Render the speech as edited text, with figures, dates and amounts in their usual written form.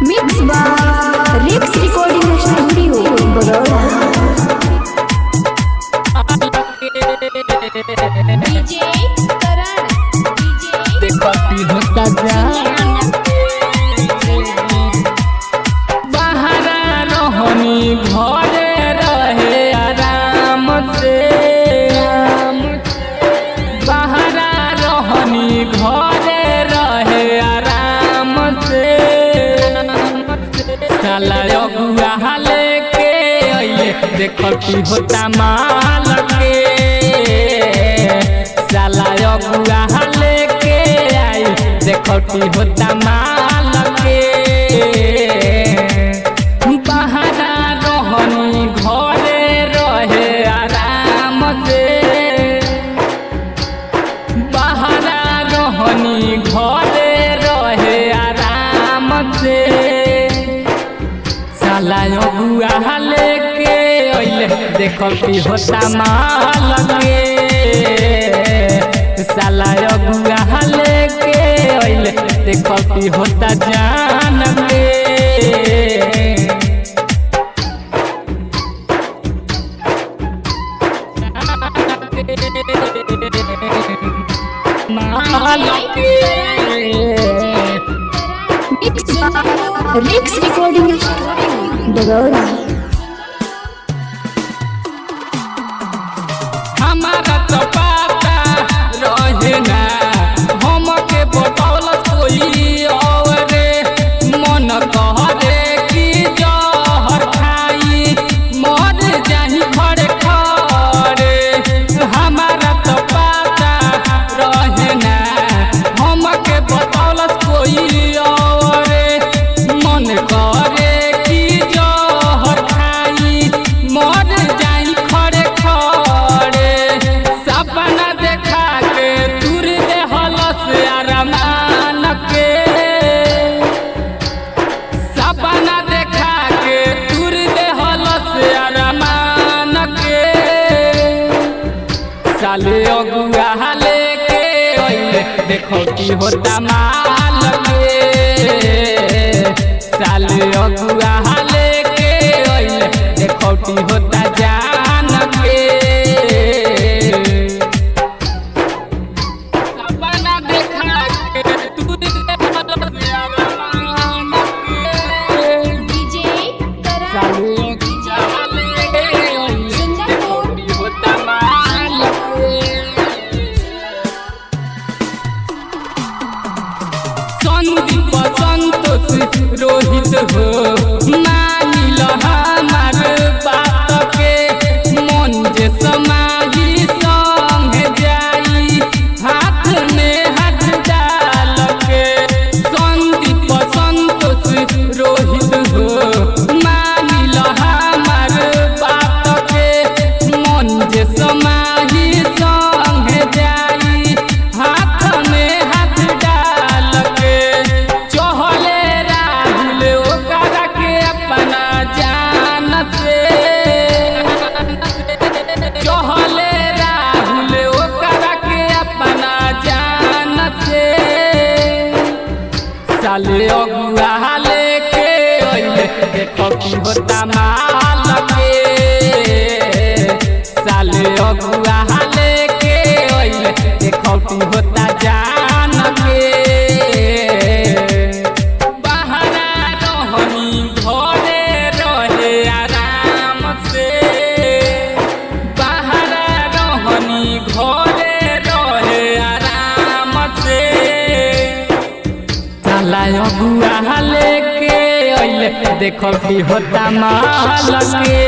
Mix by रिक्स recording studio Baroda. DJ करण देखती होता जान बाहर रहनी घरे रहे आराम से, बाहर रहनी घरे रहे आराम से। साला अगुआ लेके अइले देखती होता माल के, साला अगुआ लेके आई देखती होता माल के। बाहर रहनी घरे रहे आराम से, बाहर रहनी घरे रहे आराम से। साला अगुआ लेके अइले देखती होता माल के, साला अगुआ लेके अइले देखती होता जान के। माल के मिक्स बाय रिक्स रिकॉर्डिंग स्टूडियो बड़ौदा। हमारा तो पता रहे ना हमके बतौल कोई और, मन कहरे कि जहर खाई मर जाही खड़े खड़े। हमारा तो पता रहे ना हमके बतौल कोई और, मन करे कि जहर खाई मर जाही खड़े खड़े। सपना देखा के दूर दे हलस अरमान के, सपना देखा के दूर दे हलस अरमान के। साले अगुआ लेके अइले देखती होता माल के, साले अगुआ लेके अइले देखती होता जान के। सपना देखा के दूर दे हलस अरमान के। डीजे करण साले अगुआ लेके अइले देखती होता माल के। संदीप संतोष रोहित हो मानिल हमार बात के, मन जे समाही संग जाई हाथ में हाथ डाल के। संदीप संतोष रोहित हो मानिल हमार बात के, मन जे समाही संग जाई हाथ में हाथ डाल के। चहले राहुल ओकरा के अपना जान से, चहले राहुल ओकरा के अपना जान से। साले अगुआ लेके अइले देखती होता माल के, साले अगुआ लेके अइले देखती होता जान के। बाहर रहनी घरे रहे आराम से, बाहर रहनी घरे रहे आराम से। साला अगुआ लेके अइले देखती होता माल के।